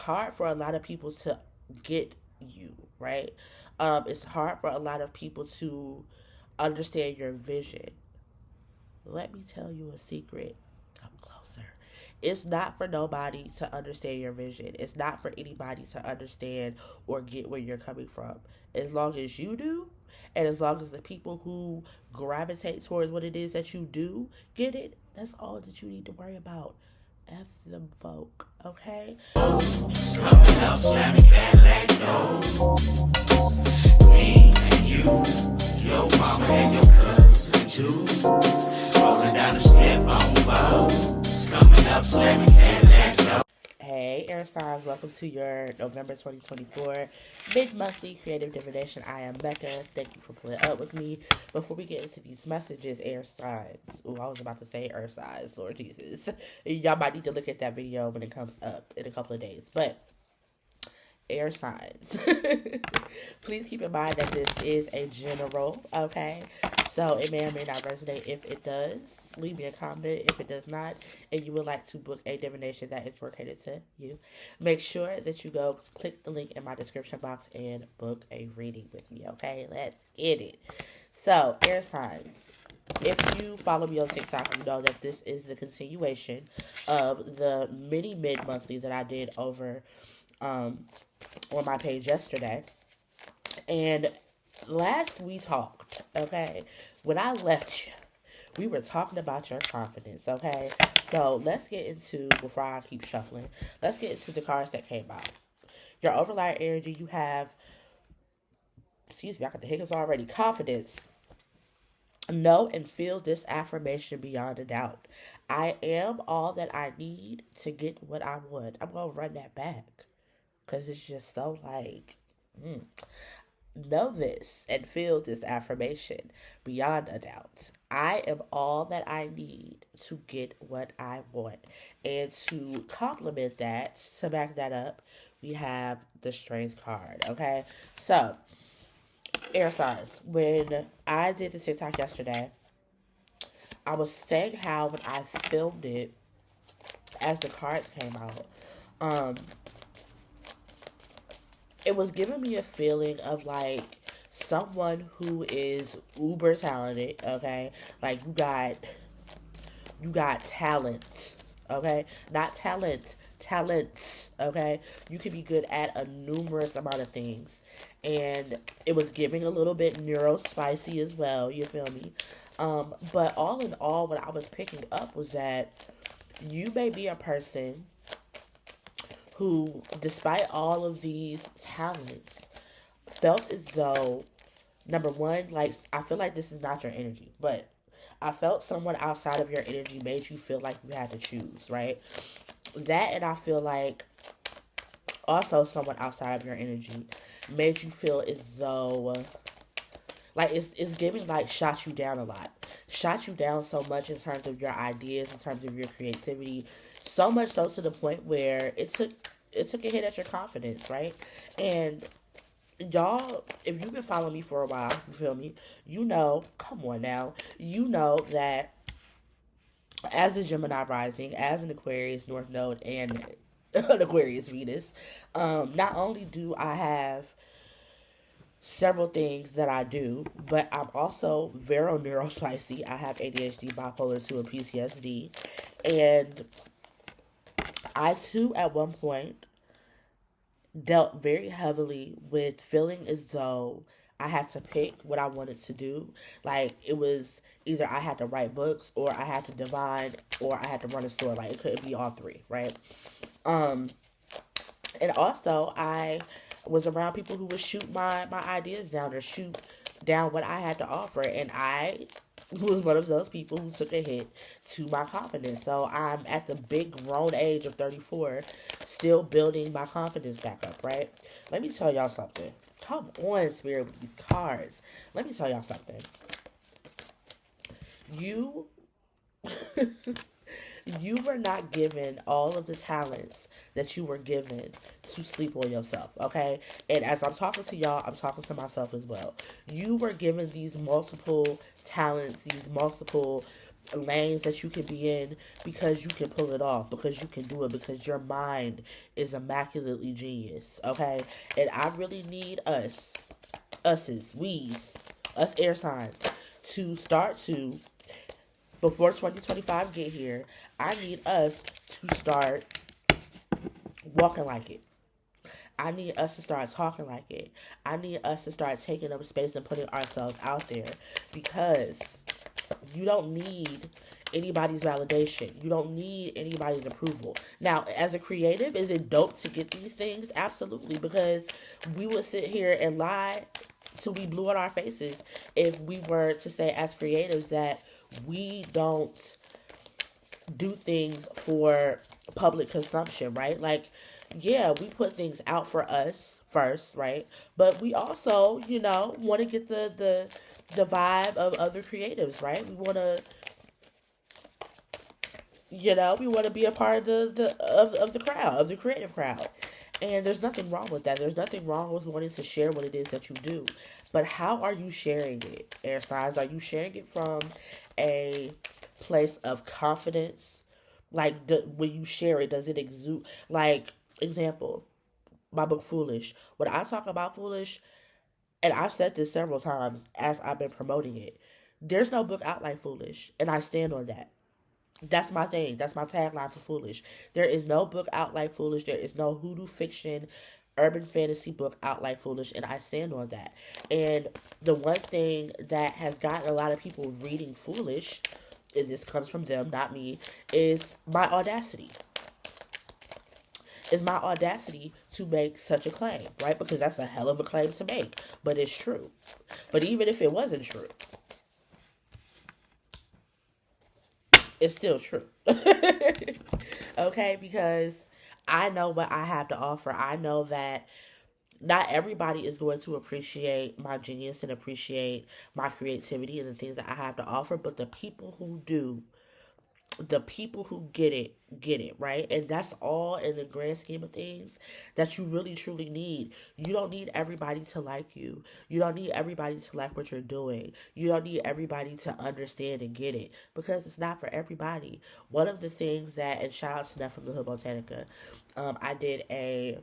hard for a lot of people to get you, right? It's hard for a lot of people to understand your vision. Let me tell you a secret. Come closer. It's not for nobody to understand your vision. It's not for anybody to understand or get where you're coming from. As long as you do, and as long as the people who gravitate towards what it is that you do get it, that's all that you need to worry about. F them folk, okay? Coming up, slamming Cadillac doors. Me and you, your mama and your cousin too. Rolling down the strip on Vogue. Coming up, slamming Cadillac doors. Hey, air signs, welcome to your November 2024 mid-monthly creative divination. I am Becca. Thank you for pulling up with me. Before we get into these messages, air signs. Ooh, I was about to say air signs, Lord Jesus. Y'all might need to look at that video when it comes up in a couple of days. But air signs. Please keep in mind that this is a general, okay? So it may or may not resonate. If it does, leave me a comment. If it does not, and you would like to book a divination that is located to you, make sure that you go click the link in my description box and book a reading with me, okay? Let's get it. So, air signs. If you follow me on TikTok, you know that this is the continuation of the mini mid-monthly that I did over on my page yesterday. And last we talked, okay, when I left you, we were talking about your confidence, okay? So let's get into, before I keep shuffling, let's get into the cards that came out. Your overlight energy, you have, excuse me, I got the hiccups already, confidence. Know and feel this affirmation beyond a doubt. I am all that I need to get what I want. I'm going to run that back because it's just so like, know this and feel this affirmation beyond a doubt. I am all that I need to get what I want. And to complement that, to back that up, we have the strength card. Okay. So, air signs. When I did the TikTok yesterday, I was saying how when I filmed it, as the cards came out, um, it was giving me a feeling of like someone who is uber talented, okay? Like you got talent, okay? Not talent, talents, okay? You can be good at a numerous amount of things. And it was giving a little bit neurospicy as well, you feel me? But all in all, what I was picking up was that you may be a person who, despite all of these talents, felt as though, number one, like, I feel like this is not your energy, but I felt someone outside of your energy made you feel like you had to choose, right? That, and I feel like also someone outside of your energy made you feel as though, like, it's giving, like, shot you down a lot. Shot you down so much in terms of your ideas, in terms of your creativity, so much so to the point where it took a hit at your confidence, right? And y'all, if you've been following me for a while, you feel me? You know, come on now, you know that as a Gemini rising, as an Aquarius North Node, and an Aquarius Venus, not only do I have several things that I do, but I'm also very neurospicy. I have ADHD, bipolar 2, and PTSD. And I too, at one point, dealt very heavily with feeling as though I had to pick what I wanted to do. Like, it was either I had to write books, or I had to divine, or I had to run a store. Like, it couldn't be all three, right? Um, and also, I was around people who would shoot my ideas down, or shoot down what I had to offer. And I was one of those people who took a hit to my confidence. So I'm at the big grown age of 34, still building my confidence back up, right? Let me tell y'all something. Come on, Spirit, with these cards. Let me tell y'all something. You you were not given all of the talents that you were given to sleep on yourself, okay? And as I'm talking to y'all, I'm talking to myself as well. You were given these multiple talents, these multiple lanes that you can be in because you can pull it off, because you can do it, because your mind is immaculately genius, okay? And I really need us air signs, to start to, before 2025 get here, I need us to start walking like it. I need us to start talking like it. I need us to start taking up space and putting ourselves out there, because you don't need anybody's validation. You don't need anybody's approval. Now, as a creative, is it dope to get these things? Absolutely, because we would sit here and lie till we blew on our faces if we were to say, as creatives, that we don't do things for public consumption, right? Like, yeah, we put things out for us first, right? But we also, want to get the vibe of other creatives, right? We want to, we want to be a part of of the crowd, of the creative crowd. And there's nothing wrong with that. There's nothing wrong with wanting to share what it is that you do. But how are you sharing it, Air Signs? Are you sharing it from a place of confidence? Like, when you share it, does it exude? Like, example, my book Foolish. When I talk about Foolish, and I've said this several times as I've been promoting it, there's no book out like Foolish. And I stand on that. That's my thing. That's my tagline for Foolish. There is no book out like Foolish. There is no hoodoo fiction, urban fantasy book out like Foolish, and I stand on that. And the one thing that has gotten a lot of people reading Foolish, and this comes from them, not me, is my audacity. Is my audacity to make such a claim, right? Because that's a hell of a claim to make, but it's true. But even if it wasn't true, it's still true. Okay, because I know what I have to offer. I know that not everybody is going to appreciate my genius and appreciate my creativity and the things that I have to offer, but the people who do, the people who get it, right? And that's all in the grand scheme of things that you really truly need. You don't need everybody to like you. You don't need everybody to like what you're doing. You don't need everybody to understand and get it, because it's not for everybody. One of the things that, and shout out to that from the Hood Botanica, I did a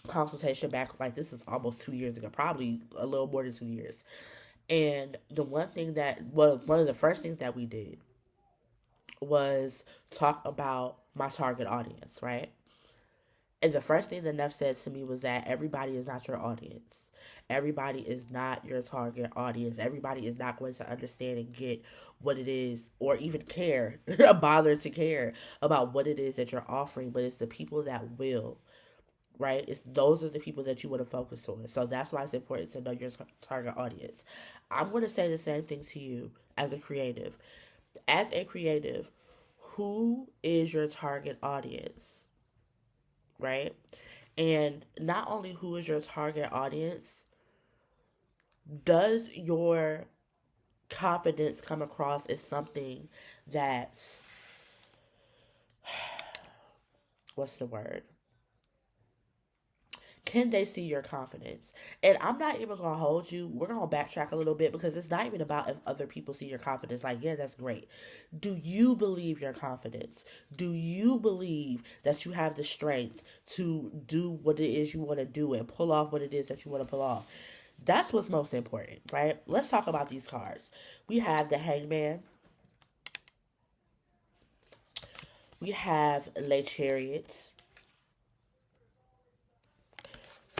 consultation back, like, this is almost 2 years ago, probably a little more than 2 years. And the one thing that, well, one of the first things that we did was talk about my target audience, right? And the first thing that Neff said to me was that everybody is not your audience. Everybody is not your target audience. Everybody is not going to understand and get what it is, or even care, bother to care about what it is that you're offering. But it's the people that will, right? It's those are the people that you want to focus on. So that's why it's important to know your target audience. I'm going to say the same thing to you as a creative. As a creative, who is your target audience, right? And not only who is your target audience, does your confidence come across as something that, what's the word? Can they see your confidence? And I'm not even gonna hold you. We're gonna backtrack a little bit, because it's not even about if other people see your confidence. Like, yeah, that's great. Do you believe your confidence? Do you believe that you have the strength to do what it is you want to do and pull off what it is that you want to pull off? That's what's most important, right? Let's talk about these cards. We have the Hangman. We have Les Chariots.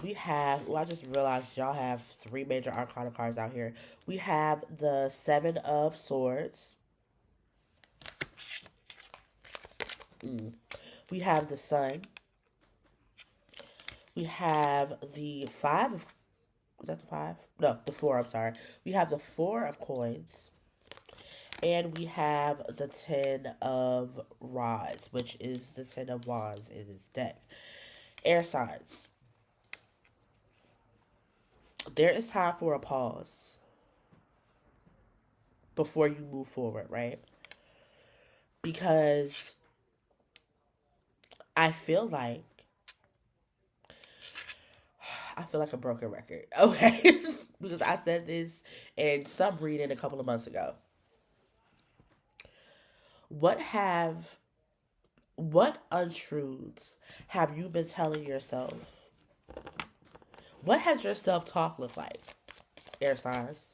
We have, well, I just realized y'all have three major arcana cards out here. We have the Seven of Swords. We have the Sun. We have the Five of, is that the Five? No, the Four, I'm sorry. We have the Four of Coins. And we have the Ten of Rods, which is the Ten of Wands in this deck. Air signs. There is time for a pause before you move forward, right? Because I feel like a broken record, okay? Because I said this in some reading a couple of months ago. What have what untruths have you been telling yourself? What has your self talk look like? Air signs.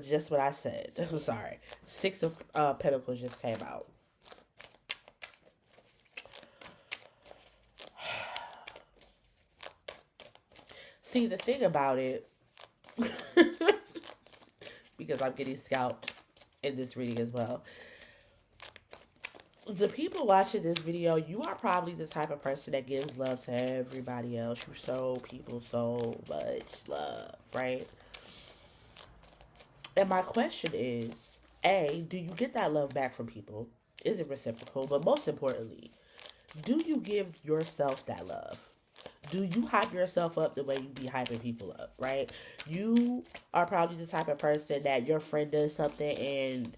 Just what I said. I'm sorry. Six of Pentacles just came out. See, the thing about it, because I'm getting scalped in this reading as well. The people watching this video, you are probably the type of person that gives love to everybody else. You show people so much love, right? And my question is, A, do you get that love back from people? Is it reciprocal? But most importantly, do you give yourself that love? Do you hype yourself up the way you be hyping people up, right? You are probably the type of person that your friend does something and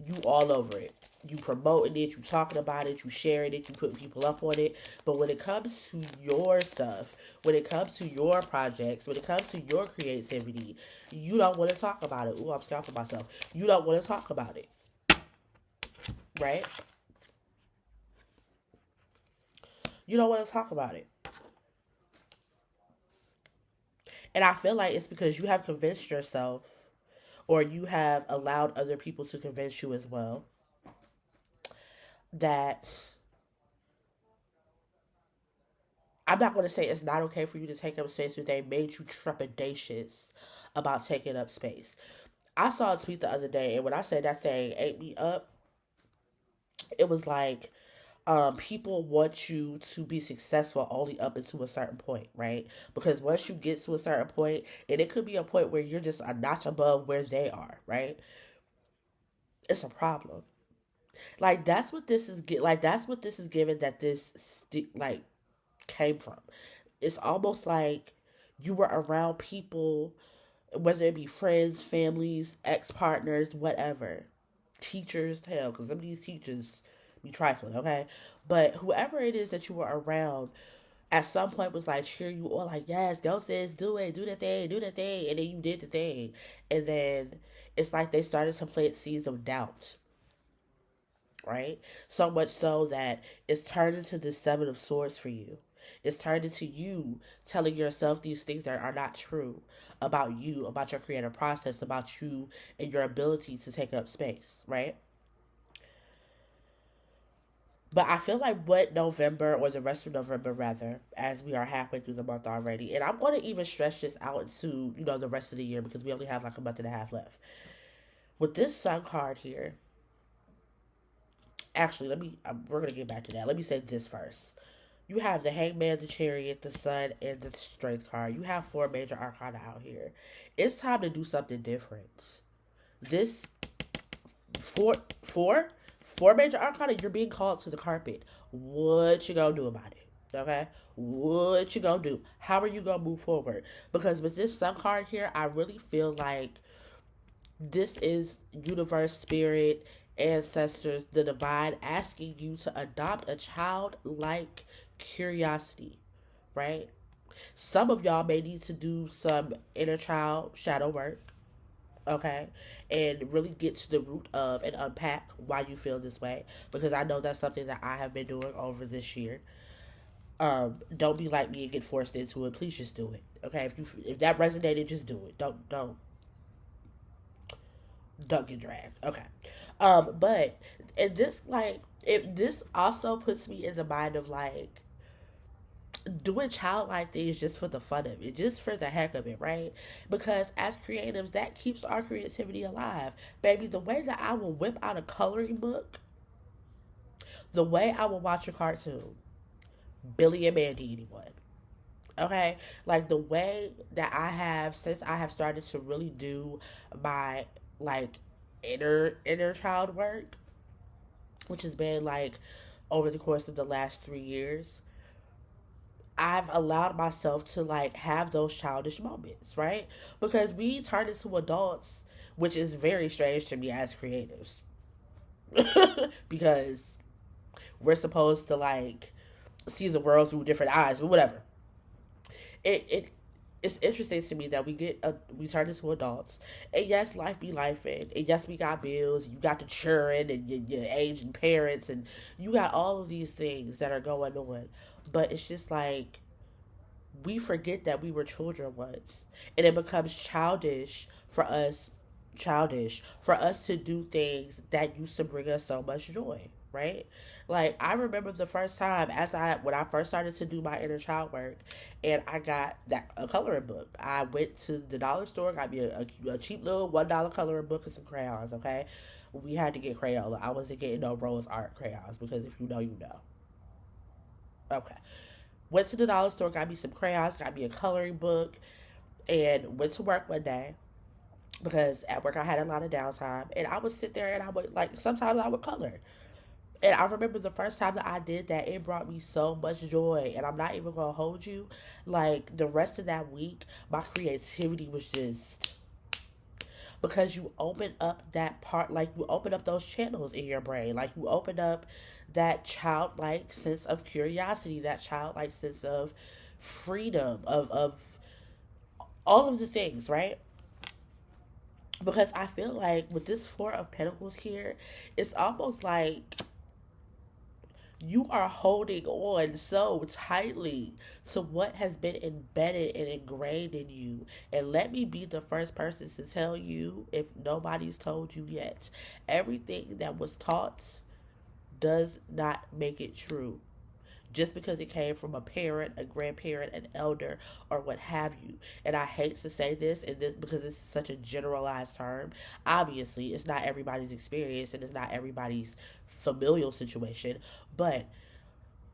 you all over it. You promoting it, you talking about it, you sharing it, you putting people up on it. But when it comes to your stuff, when it comes to your projects, when it comes to your creativity, you don't want to talk about it. Ooh, I'm scalping myself. You don't want to talk about it, right? You don't want to talk about it. And I feel like it's because you have convinced yourself, or you have allowed other people to convince you as well, that I'm not going to say it's not okay for you to take up space, but they made you trepidatious about taking up space. I saw a tweet the other day, and when I said that thing ate me up, it was like, people want you to be successful only up until a certain point, right? Because once you get to a certain point, and it could be a point where you're just a notch above where they are, right? It's a problem. Like that's what this is. Like that's what this is given. That like came from. It's almost like you were around people, whether it be friends, families, ex partners, whatever, teachers, hell, because some of these teachers be trifling, okay? But whoever it is that you were around at some point was like cheer you on, like, yes, go sis, do it, do the thing, and then you did the thing. And then it's like they started to plant seeds of doubt, right? So much so that it's turned into the Seven of Swords for you. It's turned into you telling yourself these things that are not true about you, about your creative process, about you and your ability to take up space, right? But I feel like what November, or the rest of November rather, as we are halfway through the month already, and I'm going to even stretch this out into, the rest of the year because we only have like a month and a half left. With this Sun card here, actually, we're going to get back to that. Let me say this first. You have the Hangman, the Chariot, the Sun, and the Strength card. You have four major arcana out here. It's time to do something different. This four four four major arcana, you're being called to the carpet. What you gonna do about it? Okay? What you gonna do? How are you gonna move forward? Because with this Sun card here, I really feel like this is universe, spirit, ancestors, the divine asking you to adopt a childlike curiosity, right? Some of y'all may need to do some inner child shadow work, okay? And really get to the root of and unpack why you feel this way. Because I know that's something that I have been doing over this year. Don't be like me and get forced into it. Please just do it. Okay? If that resonated, just do it. Don't get dragged. Okay. But and this like it this also puts me in the mind of like doing childlike things just for the fun of it, just for the heck of it, right? Because as creatives, that keeps our creativity alive. Baby, the way that I will whip out a coloring book, the way I will watch a cartoon, Billy and Mandy, anyone. Okay? Like the way that I have, since I have started to really do my like inner child work, which has been like over the course of the last 3 years, I've allowed myself to like have those childish moments, right? Because we turn into adults, which is very strange to me as creatives. Because we're supposed to like see the world through different eyes, but whatever. it it's interesting to me that we turn into adults, and yes, life be life, and yes, we got bills. You got the children and your aging parents, and you got all of these things that are going on. But it's just like we forget that we were children once, and it becomes childish for us to do things that used to bring us so much joy, right? Like I remember the first time when I first started to do my inner child work, and I got that a coloring book. I went to the dollar store, got me a cheap little $1 coloring book and some crayons. Okay, we had to get Crayola. I wasn't getting no Rose Art crayons because if you know, you know. Okay, went to the dollar store, got me some crayons, got me a coloring book, and went to work one day because at work I had a lot of downtime, and I would sit there and I would like sometimes I would color. And I remember the first time that I did that, it brought me so much joy. And I'm not even gonna hold you. Like the rest of that week, my creativity was just because you open up that part, like you open up those channels in your brain, like you open up that childlike sense of curiosity, that childlike sense of freedom, of all of the things, right? Because I feel like with this Four of Pentacles here, it's almost like you are holding on so tightly to what has been embedded and ingrained in you. And let me be the first person to tell you, if nobody's told you yet, everything that was taught does not make it true just because it came from a parent, a grandparent, an elder, or what have you. And I hate to say this, and this because this is such a generalized term. Obviously, it's not everybody's experience and it's not everybody's familial situation, but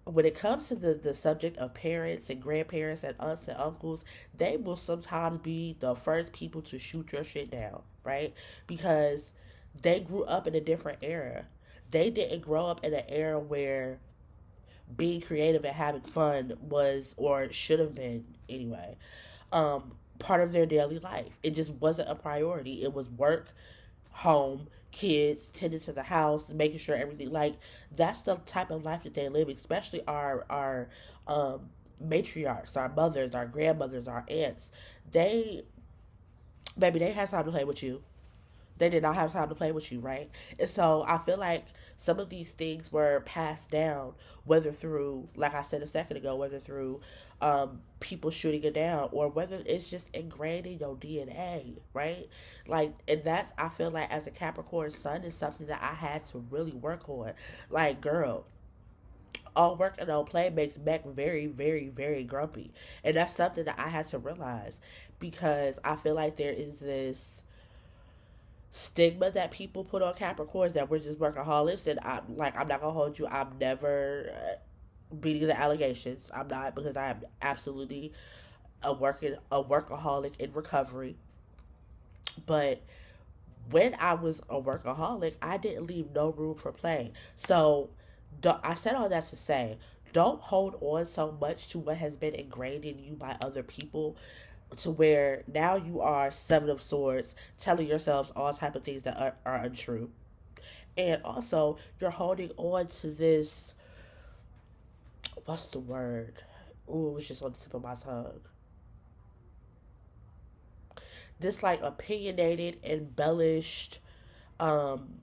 when it comes to the subject of parents and grandparents and aunts and uncles, they will sometimes be the first people to shoot your shit down, right? Because they grew up in a different era. They didn't grow up in an era where being creative and having fun was or should have been anyway part of their daily life. It just wasn't a priority. It was work, home, kids, tending to the house, making sure everything, like that's the type of life that they live, especially our matriarchs, our mothers, our grandmothers, our aunts. They Baby, they had time to play with you. They did not have time to play with you, right? And so I feel like some of these things were passed down, whether through, like I said a second ago, whether through people shooting it down or whether it's just ingrained in your DNA, right? Like, and that's, I feel like as a Capricorn sun is something that I had to really work on. Like, girl, all work and no play makes Beck very, very, very grumpy. And that's something that I had to realize because I feel like there is this stigma that people put on Capricorns that we're just workaholics. And I'm not gonna hold you. I'm never beating the allegations. I'm not, because I am absolutely a workaholic in recovery. But when I was a workaholic, I didn't leave no room for play. So I said all that to say, don't hold on so much to what has been ingrained in you by other people to where now you are Seven of Swords telling yourselves all type of things that are untrue. And also you're holding on to this, what's the word? Ooh, it was just on the tip of my tongue. This like opinionated, embellished, um,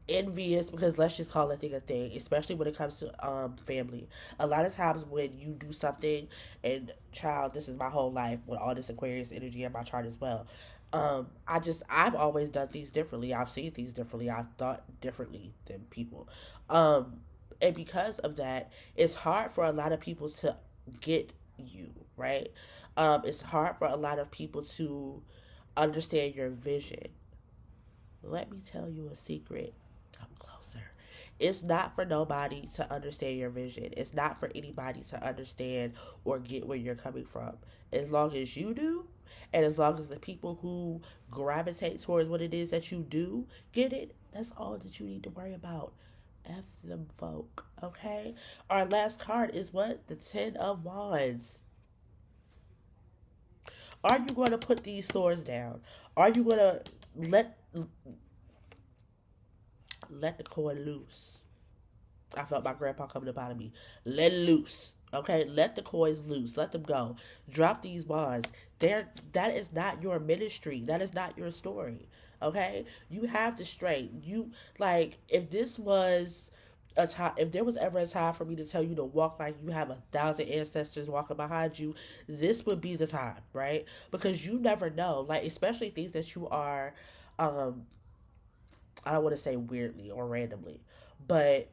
envious, because let's just call it thing a thing, especially when it comes to family. A lot of times when you do something, and child, this is my whole life with all this Aquarius energy in my chart as well. I've always done things differently. I've seen things differently. I've thought differently than people. And because of that, it's hard for a lot of people to get you, right? It's hard for a lot of people to understand your vision. Let me tell you a secret. Come closer. It's not for nobody to understand your vision. It's not for anybody to understand or get where you're coming from. As long as you do, and as long as the people who gravitate towards what it is that you do get it, that's all that you need to worry about. F them folk, okay? Our last card is what? The Ten of Wands. Are you going to put these swords down? Are you going to let let the cord loose? I felt my grandpa coming up out of me. Let it loose. Okay, let the coins loose. Let them go. Drop these bonds. That is not your ministry. That is not your story. Okay, you have the strength. You like if this was a time. If there was ever a time for me to tell you to walk like you have 1,000 ancestors walking behind you, this would be the time, right? Because you never know. Like especially things that you are, um, I don't want to say weirdly or randomly, but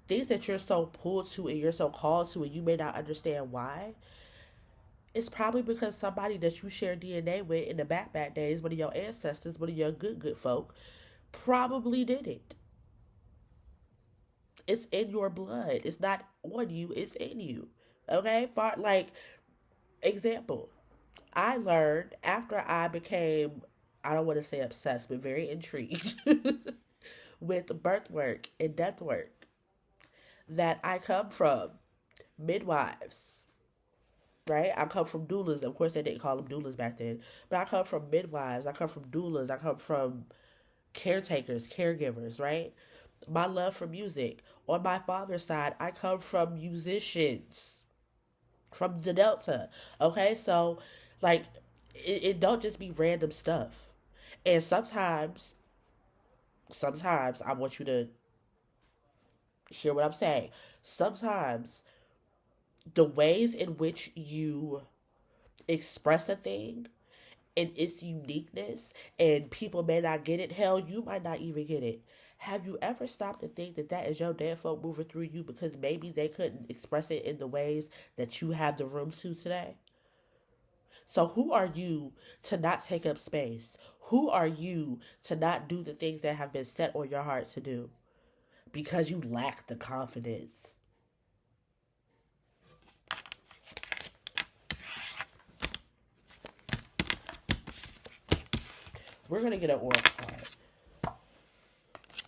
things that you're so pulled to and you're so called to and you may not understand why, it's probably because somebody that you share DNA with in the back days, one of your ancestors, one of your good folk, probably did it. It's in your blood. It's not on you, it's in you. Okay? Like, example, I learned after I became, I don't want to say obsessed, but very intrigued with birth work and death work, that I come from midwives, right? I come from doulas. Of course, they didn't call them doulas back then, but I come from midwives. I come from doulas. I come from caretakers, caregivers, right? My love for music. On my father's side, I come from musicians from the Delta. Okay, so like it don't just be random stuff. And sometimes I want you to hear what I'm saying. Sometimes the ways in which you express a thing and its uniqueness, and people may not get it. Hell, you might not even get it. Have you ever stopped to think that that is your dead folk moving through you because maybe they couldn't express it in the ways that you have the room to today? So who are you to not take up space? Who are you to not do the things that have been set on your heart to do because you lack the confidence? We're gonna get an oracle card.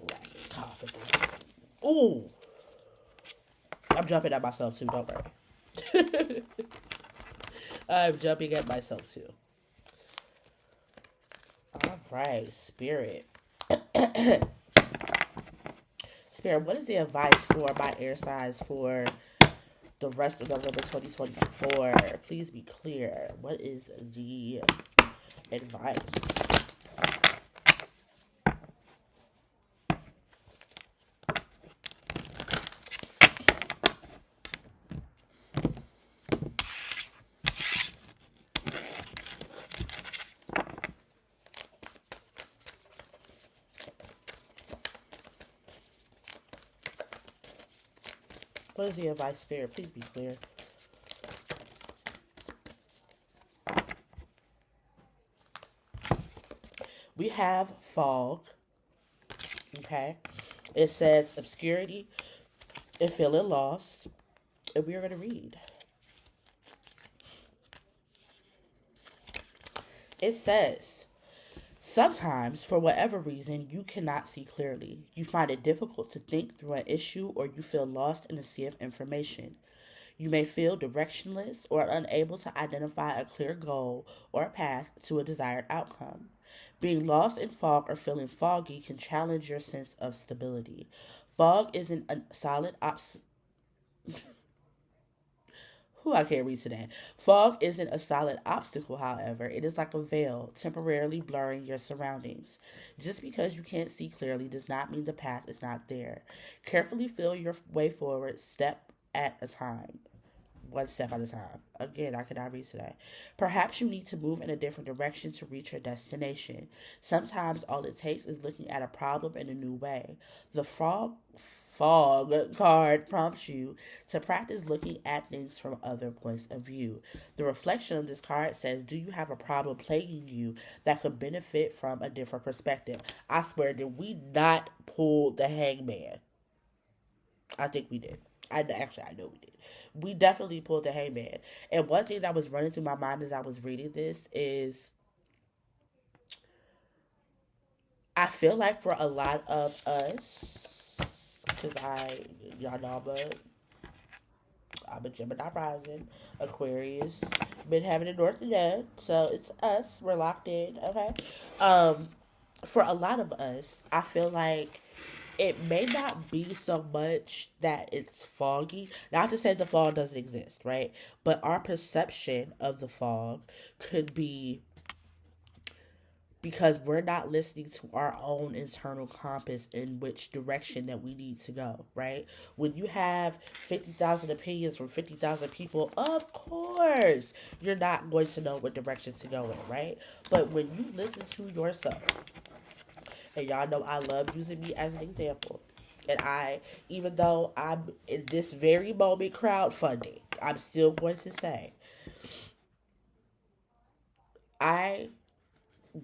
Lacking confidence. Ooh, I'm jumping at myself too. Don't worry. I'm jumping at myself too. All right, Spirit. Spirit, what is the advice for my air signs for the rest of November 2024? Please be clear. What is the advice? What is the advice, Spirit? Please be clear. We have fog. Okay. It says obscurity and feeling lost. And we are going to read. It says, sometimes, for whatever reason, you cannot see clearly. You find it difficult to think through an issue or you feel lost in a sea of information. You may feel directionless or unable to identify a clear goal or a path to a desired outcome. Being lost in fog or feeling foggy can challenge your sense of stability. Fog isn't a solid Who I can't read today. Fog isn't a solid obstacle, however. It is like a veil, temporarily blurring your surroundings. Just because you can't see clearly does not mean the path is not there. Carefully feel your way forward, step at a time. One step at a time. Again, I cannot read today. Perhaps you need to move in a different direction to reach your destination. Sometimes all it takes is looking at a problem in a new way. The fog card prompts you to practice looking at things from other points of view. The reflection of this card says, do you have a problem plaguing you that could benefit from a different perspective? I swear, did we not pull the hangman? I think we did. I know we did. We definitely pulled the hangman. And one thing that was running through my mind as I was reading this is I feel like for a lot of us, because y'all know I'm a Gemini rising, Aquarius, midheaven and north node, so it's us. We're locked in, okay? For a lot of us, I feel like it may not be so much that it's foggy. Not to say the fog doesn't exist, right? But our perception of the fog could be because we're not listening to our own internal compass in which direction that we need to go, right? When you have 50,000 opinions from 50,000 people, of course, you're not going to know what direction to go in, right? But when you listen to yourself, and y'all know I love using me as an example, and even though I'm in this very moment crowdfunding, I'm still going to say, I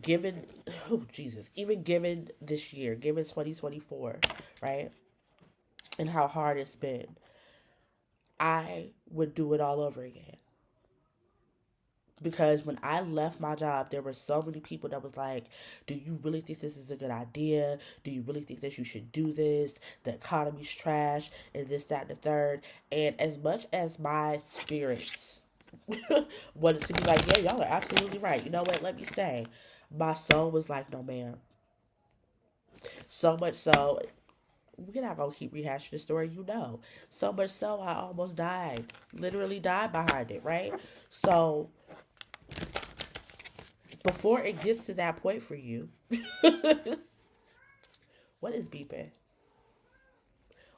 given oh Jesus, even given this year, given 2024, right? And how hard it's been, I would do it all over again. Because when I left my job, there were so many people that was like, do you really think this is a good idea? Do you really think that you should do this? The economy's trash and this, that, and the third. And as much as my spirits wanted to be like, yeah, y'all are absolutely right. You know what? Let me stay. My soul was like, no, ma'am. So much so, we're not gonna keep rehashing the story, you know. So much so, I almost died. Literally died behind it, right? So, before it gets to that point for you, what is beeping?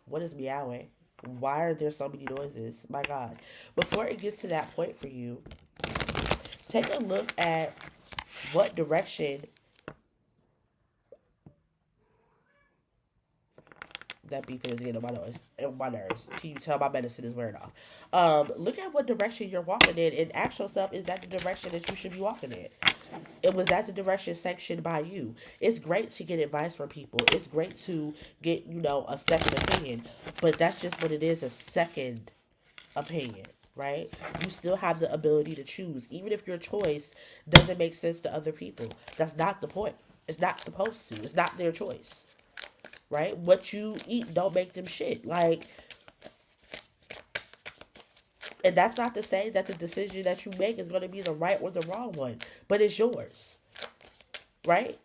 What is meowing? Why are there so many noises? My God. Before it gets to that point for you, take a look at what direction that beeping is getting on my nerves. Can you tell my medicine is wearing off? Look at what direction you're walking in and ask yourself, is that the direction that you should be walking in? It was that the direction sanctioned by you. It's great to get advice from people. It's great to get, a second opinion. But that's just what it is, a second opinion, right? You still have the ability to choose, even if your choice doesn't make sense to other people. That's not the point. It's not supposed to. It's not their choice, right? What you eat don't make them shit. Like, and that's not to say that the decision that you make is going to be the right or the wrong one, but it's yours, right?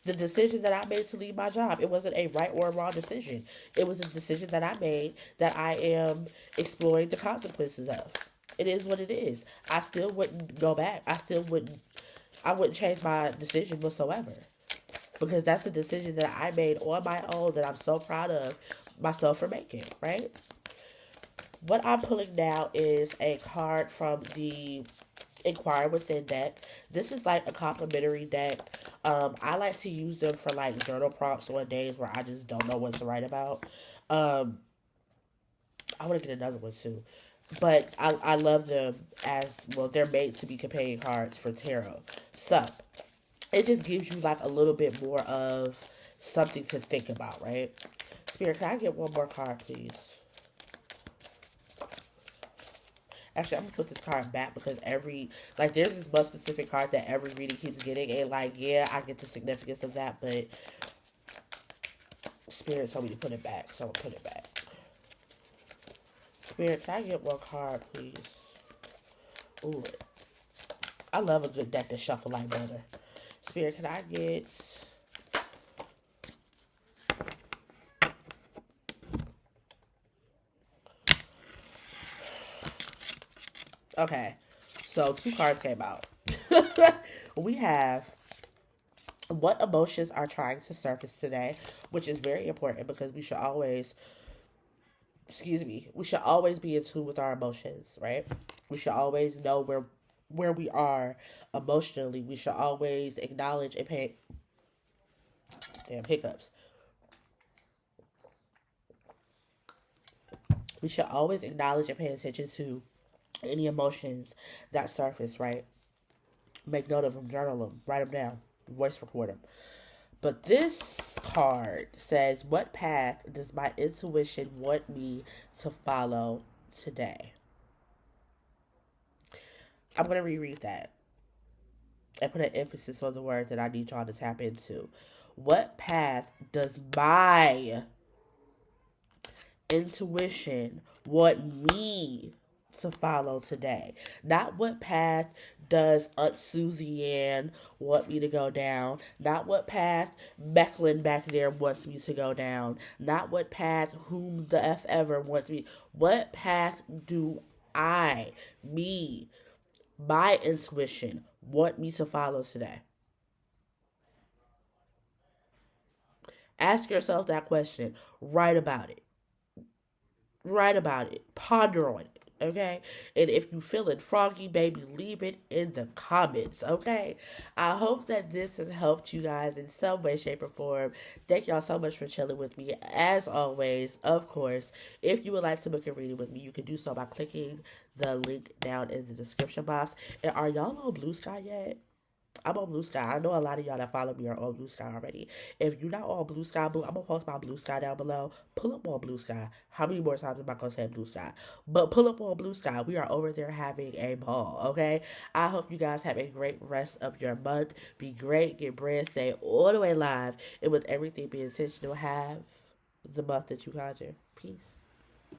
The decision that I made to leave my job, it wasn't a right or a wrong decision. It was a decision that I made that I am exploring the consequences of. It is what it is. I still wouldn't go back. I wouldn't change my decision whatsoever. Because that's a decision that I made on my own that I'm so proud of myself for making, right? What I'm pulling now is a card from the Inquire Within deck. This is like a complimentary deck. I like to use them for like journal prompts on days where I just don't know what to write about. I want to get another one too. But I love them as well. They're made to be companion cards for tarot. So it just gives you like a little bit more of something to think about, right? Spirit, can I get one more card, please? Actually, I'm gonna put this card back because there's this one specific card that every reading keeps getting, and yeah, I get the significance of that, but Spirit told me to put it back, so I'm gonna put it back. Spirit, can I get one card, please? Ooh, I love a good deck to shuffle like butter. Spirit, can I get... Okay, so 2 cards came out. We have what emotions are trying to surface today, which is very important because we should always, we should always be in tune with our emotions, right? We should always know where we are emotionally. We should always acknowledge and pay... Damn, hiccups. We should always acknowledge and pay attention to any emotions that surface, right? Make note of them, journal them, write them down, voice record them. But this card says, what path does my intuition want me to follow today? I'm going to reread that and put an emphasis on the word that I need y'all to tap into. What path does my intuition want me to follow today. Not what path does Aunt Susie Ann want me to go down. Not what path Becklin back there wants me to go down. Not what path whom the F ever wants me. What path do I, me, my intuition want me to follow today? Ask yourself that question. Write about it. Write about it. Ponder on it. Okay? And if you feeling froggy, baby, leave it in the comments. Okay? I hope that this has helped you guys in some way, shape, or form. Thank y'all so much for chilling with me. As always, of course, if you would like to book a reading with me, you can do so by clicking the link down in the description box. And are y'all on Blue Sky yet? I'm on Blue Sky. I know a lot of y'all that follow me are on Blue Sky already. If you're not on Blue Sky, Blue, I'm gonna post my Blue Sky down below. Pull up on Blue Sky. How many more times am I gonna say Blue Sky? But pull up on Blue Sky. We are over there having a ball. Okay. I hope you guys have a great rest of your month. Be great. Get bread. Stay all the way live. And with everything being intentional, have the month that you conjure. Peace.